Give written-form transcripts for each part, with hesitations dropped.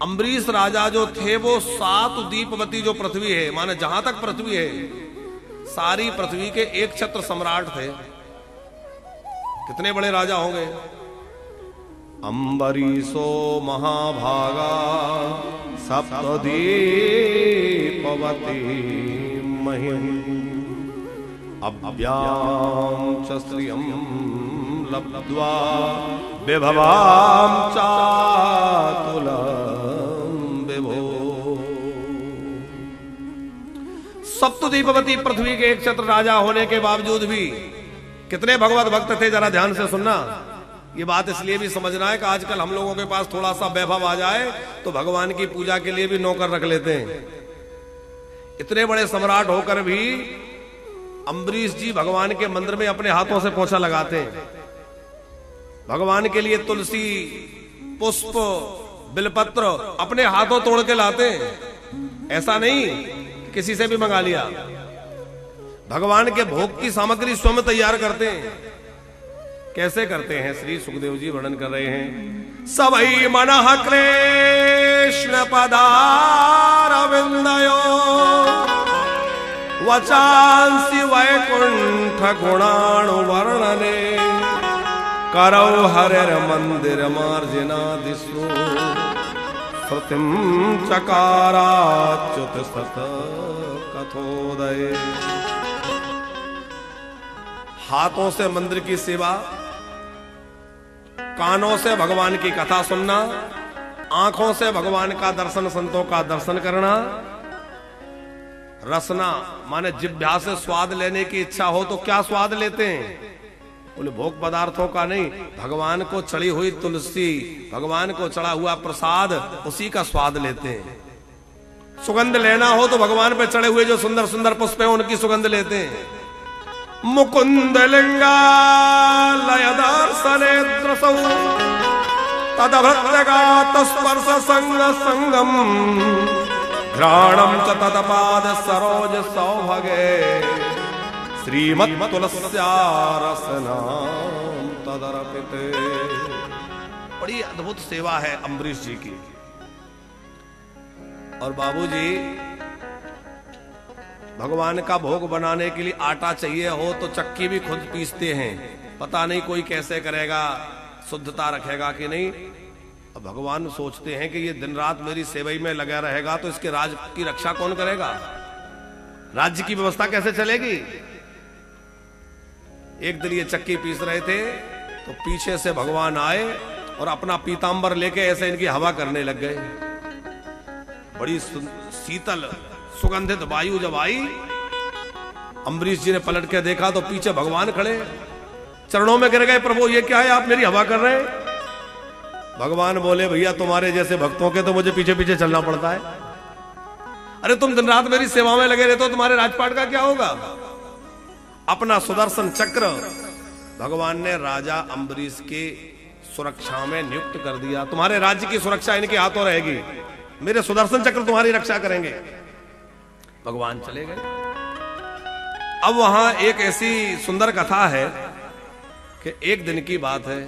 अम्बरीश राजा जो थे वो 7 दीपवती जो पृथ्वी है, माने जहां तक पृथ्वी है सारी पृथ्वी के एक छत्र सम्राट थे। कितने बड़े राजा होंगे। अम्बरीशो महाभागा सप्तदीपवती महिम अभ्याम च श्रियं लब्ध्वा विभवाम चातुलम विभो। सप्तदीपवती पृथ्वी के एक छत्र राजा होने के बावजूद भी कितने भगवत भक्त थे, जरा ध्यान से सुनना। ये बात इसलिए भी समझना है कि आजकल हम लोगों के पास थोड़ा सा वैभव आ जाए तो भगवान की पूजा के लिए भी नौकर रख लेते हैं। इतने बड़े सम्राट होकर भी अम्बरीश जी भगवान के मंदिर में अपने हाथों से पोछा लगाते हैं। भगवान के लिए तुलसी, पुष्प, बिलपत्र अपने हाथों तोड़ के लाते हैं। ऐसा नहीं किसी से भी मंगा लिया। भगवान के भोग की सामग्री स्वयं तैयार करते हैं। कैसे करते हैं श्री सुखदेव जी वर्णन कर रहे हैं। सबई मनः कृष्ण पदारविंदयो वचांसि वैकुंठ गुणाणु वर्णने करौ हरिर मंदिर मार्जिनादिषु श्रुतिं चकाराच्युत सत कथोदय। हाथों से मंदिर की सेवा, कानों से भगवान की कथा सुनना, आंखों से भगवान का दर्शन, संतों का दर्शन करना, रसना माने जिह्वा से स्वाद लेने की इच्छा हो तो क्या स्वाद लेते हैं, बोले भोग पदार्थों का नहीं, भगवान को चढ़ी हुई तुलसी, भगवान को चढ़ा हुआ प्रसाद, उसी का स्वाद लेते हैं। सुगंध लेना हो तो भगवान पे चढ़े हुए जो सुंदर सुंदर पुष्प हैं उनकी सुगंध लेते हैं। मुकुंद लिंगालय दर्शनेद्रसौ तदभृत्यगात स्पर्श संग संगम घ्राणम च तदपाद सरोज सौभगे श्रीमत् तुलस्यारसनाम तदर्पिते। बड़ी अद्भुत सेवा है अम्बरीश जी की। और बाबूजी भगवान का भोग बनाने के लिए आटा चाहिए हो तो चक्की भी खुद पीसते हैं। पता नहीं कोई कैसे करेगा, शुद्धता रखेगा कि नहीं। अब भगवान सोचते हैं कि ये दिन रात मेरी सेवा में लगा रहेगा तो इसके राज की रक्षा कौन करेगा, राज्य की व्यवस्था कैसे चलेगी। एक दिन ये चक्की पीस रहे थे तो पीछे से भगवान आए और अपना पीतांबर लेके ऐसे इनकी हवा करने लग गए। बड़ी शीतल सुगंधित वायु जब आई, अम्बरीश जी ने पलट के देखा तो पीछे भगवान खड़े, चरणों में गिर गए, प्रभु ये क्या है, आप मेरी हवा कर रहे हैं। भगवान बोले भैया तुम्हारे जैसे भक्तों के तो मुझे पीछे पीछे चलना पड़ता है। अरे तुम दिन रात मेरी सेवा में लगे रहते हो, तुम्हारे राजपाट का क्या होगा। अपना सुदर्शन चक्र भगवान ने राजा अम्बरीश की सुरक्षा में नियुक्त कर दिया। तुम्हारे राज्य की सुरक्षा इनके हाथों रहेगी, मेरे सुदर्शन चक्र तुम्हारी रक्षा करेंगे। भगवान चले गए। अब वहां एक ऐसी सुंदर कथा है कि एक दिन की बात है,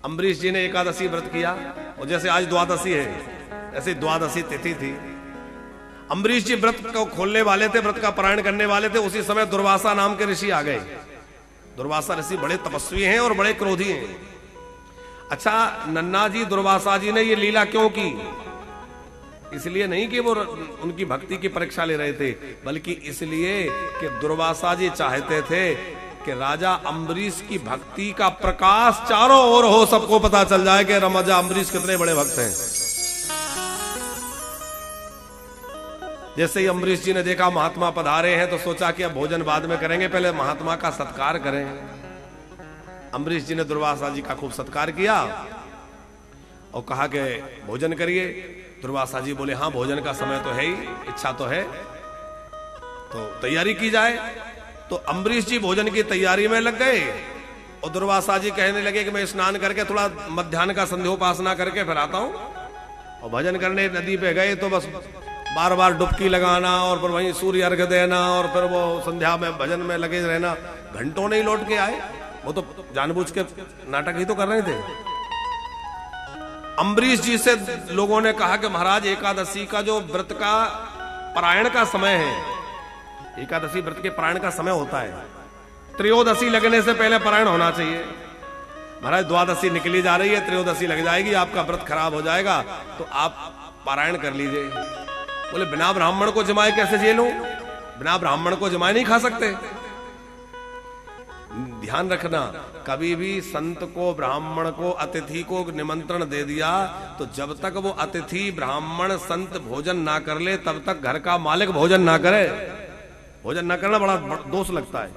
अम्बरीश जी ने एकादशी व्रत किया और जैसे आज द्वादशी है ऐसे द्वादशी तिथि थी। अम्बरीश जी व्रत को खोलने वाले थे, व्रत का पारायण करने वाले थे। उसी समय दुर्वासा नाम के ऋषि आ गए। दुर्वासा ऋषि बड़े तपस्वी हैं और बड़े क्रोधी हैं। अच्छा, नन्ना जी दुर्वासा जी ने ये लीला क्यों की, इसलिए नहीं कि वो उनकी भक्ति की परीक्षा ले रहे थे, बल्कि इसलिए कि दुर्वासा जी चाहते थे कि राजा अम्बरीश की भक्ति का प्रकाश चारों ओर हो, सबको पता चल जाए कि राजा अम्बरीश कितने बड़े भक्त हैं। जैसे ही अम्बरीश जी ने देखा महात्मा पधारे हैं तो सोचा कि अब भोजन बाद में करेंगे, पहले महात्मा का सत्कार करें। अम्बरीश जी ने दुर्वासा जी का खूब सत्कार किया और कहा कि भोजन करिए। दुर्वासा जी बोले हाँ भोजन का समय तो है ही, इच्छा तो है, तो तैयारी की जाए। तो अम्बरीश जी भोजन की तैयारी में लग गए और दुर्वासा जी कहने लगे कि मैं स्नान करके थोड़ा मध्याह्न का संध्योपासना करके फिर आता हूं। और भजन करने नदी पे गए तो बस बार बार डुबकी लगाना और फिर वहीं सूर्य अर्घ देना और फिर वो संध्या में भजन में लगे रहना। घंटों नहीं लौट के आए, वो तो जानबूझ के नाटक ही तो कर रहे थे। अम्बरीश जी से लोगों ने कहा कि महाराज एकादशी का जो व्रत का पारायण का समय है, एकादशी व्रत के पारायण का समय होता है, त्रयोदशी लगने से पहले पारायण होना चाहिए। महाराज द्वादशी निकली जा रही है, त्रयोदशी लग जाएगी, आपका व्रत खराब हो जाएगा, तो आप पारायण कर लीजिए। बोले बिना ब्राह्मण को जमाए कैसे झेलूं? बिना ब्राह्मण को जमाए नहीं खा सकते। ध्यान रखना, कभी भी संत को, ब्राह्मण को, अतिथि को निमंत्रण दे दिया तो जब तक वो अतिथि ब्राह्मण संत भोजन ना कर ले तब तक घर का मालिक भोजन ना करे। भोजन ना करना बड़ा दोष लगता है।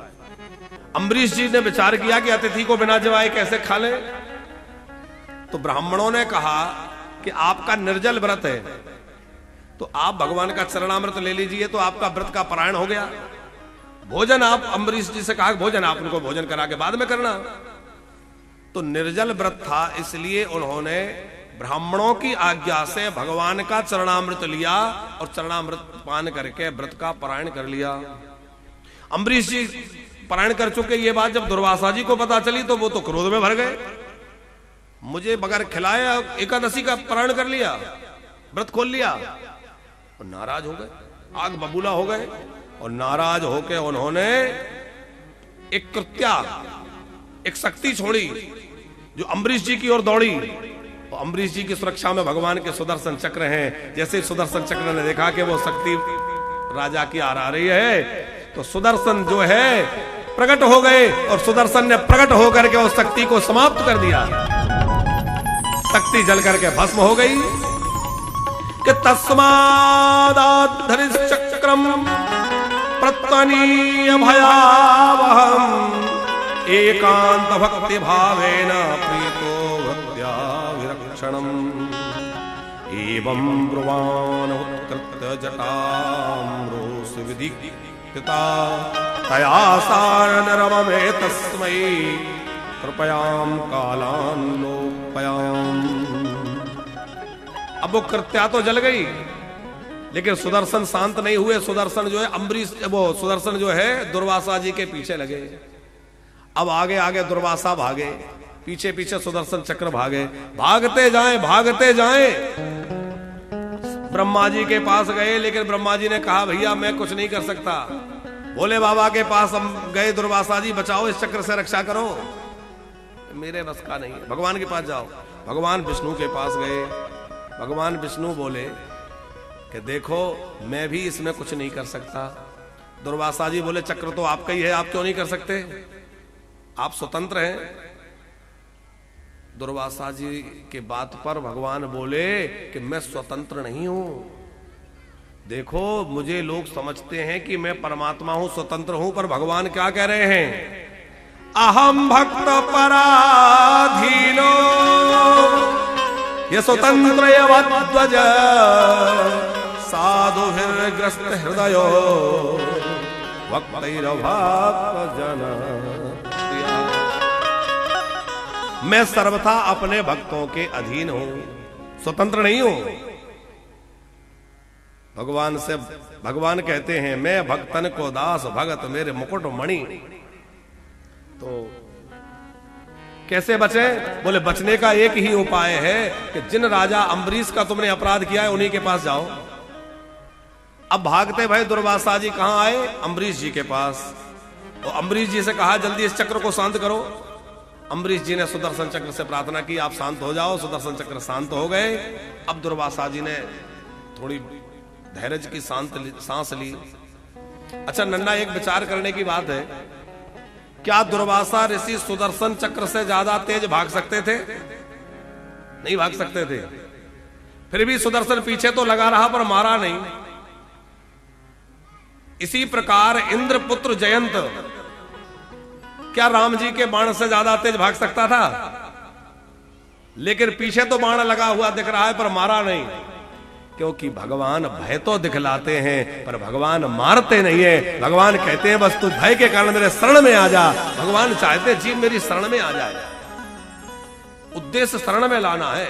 अम्बरीश जी ने विचार किया कि अतिथि को बिना जमाए कैसे खा ले। तो ब्राह्मणों ने कहा कि आपका निर्जल व्रत है, तो आप भगवान का चरणामृत ले लीजिए, तो आपका व्रत का पारायण हो गया। भोजन आप, अम्बरीश जी से कहा भोजन आप उनको भोजन करा के बाद में करना। तो निर्जल व्रत था, इसलिए उन्होंने ब्राह्मणों की आज्ञा से भगवान का चरणामृत लिया और चरणामृत पान करके व्रत का पारायण कर लिया। अम्बरीश जी पारायण कर चुके। ये बात जब दुर्वासा जी को पता चली तो वो तो क्रोध में भर गए। मुझे बगैर खिलाए एकादशी का पारायण कर लिया, व्रत खोल लिया, और नाराज हो गए, आग बबूला हो गए। और नाराज होकर उन्होंने एक कृत्या, एक शक्ति छोड़ी जो अम्बरीश जी की ओर दौड़ी। और अम्बरीश जी की सुरक्षा में भगवान के सुदर्शन चक्र हैं। जैसे सुदर्शन चक्र ने देखा कि वो शक्ति राजा की आ रही है, तो सुदर्शन जो है प्रकट हो गए, और सुदर्शन ने प्रकट होकर के उस शक्ति को समाप्त कर दिया। शक्ति जल करके भस्म हो गई। कि तस्मादाधरिश्चक्रम प्रत्वनीय भयावहम् एकांत भक्ति भावेन प्रीतो भक्त्या विरक्षणम् एवं ब्रुवाण उत्कृत्य जटाम्रोस विदीप्ता तया सारनरममे तस्मै कृपयां कालान् लोकयाम्। अब वो कृत्या तो जल गई, लेकिन सुदर्शन शांत नहीं हुए। सुदर्शन जो है अम्बरीश, वो सुदर्शन जो है दुर्वासा जी के पीछे लगे। अब आगे आगे दुर्वासा भागे, पीछे पीछे सुदर्शन चक्र भागे। भागते जाएं, भागते जाएं। ब्रह्मा जी के पास गए, लेकिन ब्रह्मा जी ने कहा भैया मैं कुछ नहीं कर सकता। भोले बाबा के पास हम गए, दुर्वासा जी बचाओ, इस चक्र से रक्षा करो। मेरे बस का नहीं है, भगवान के पास जाओ। भगवान विष्णु के पास गए। भगवान विष्णु बोले कि देखो मैं भी इसमें कुछ नहीं कर सकता। दुर्वासा जी बोले चक्र तो आपका ही है, आप क्यों नहीं कर सकते? आप स्वतंत्र हैं। दुर्वासा जी के बात पर भगवान बोले कि मैं स्वतंत्र नहीं हूं। देखो मुझे लोग समझते हैं कि मैं परमात्मा हूं, स्वतंत्र हूं, पर भगवान क्या कह रहे हैं? अहम भक्त पराधीनो ये स्वतंत्र ध्वज साधुभिर्ग्रस्त हृदयो भक्तैर्भक्तजन। मैं सर्वथा अपने भक्तों के अधीन हूं, स्वतंत्र नहीं हूं। भगवान कहते हैं मैं भक्तन को दास, भगत मेरे मुकुट मणि। तो कैसे बचे? बोले बचने का एक ही उपाय है कि जिन राजा अम्बरीश का तुमने अपराध किया है उन्हीं के पास जाओ। अब भागते भाई दुर्वासा जी कहां आए? अम्बरीश जी के पास। और अम्बरीश जी से कहा जल्दी इस चक्र को शांत करो। अम्बरीश जी ने सुदर्शन चक्र से प्रार्थना की आप शांत हो जाओ। सुदर्शन चक्र शांत हो गए। अब दुर्वासा जी ने थोड़ी धैर्य की सांस ली। अच्छा नन्ना, एक विचार करने की बात है, क्या दुर्वासा ऋषि सुदर्शन चक्र से ज्यादा तेज भाग सकते थे? नहीं भाग सकते थे। फिर भी सुदर्शन पीछे तो लगा रहा पर मारा नहीं। इसी प्रकार इंद्रपुत्र जयंत क्या राम जी के बाण से ज्यादा तेज भाग सकता था? लेकिन पीछे तो बाण लगा हुआ दिख रहा है पर मारा नहीं, क्योंकि भगवान भय तो दिखलाते हैं पर भगवान मारते नहीं है। भगवान कहते हैं बस तू भय के कारण मेरे शरण में आ जा। भगवान चाहते जीव मेरी शरण में आ जाए, उद्देश्य शरण में लाना है।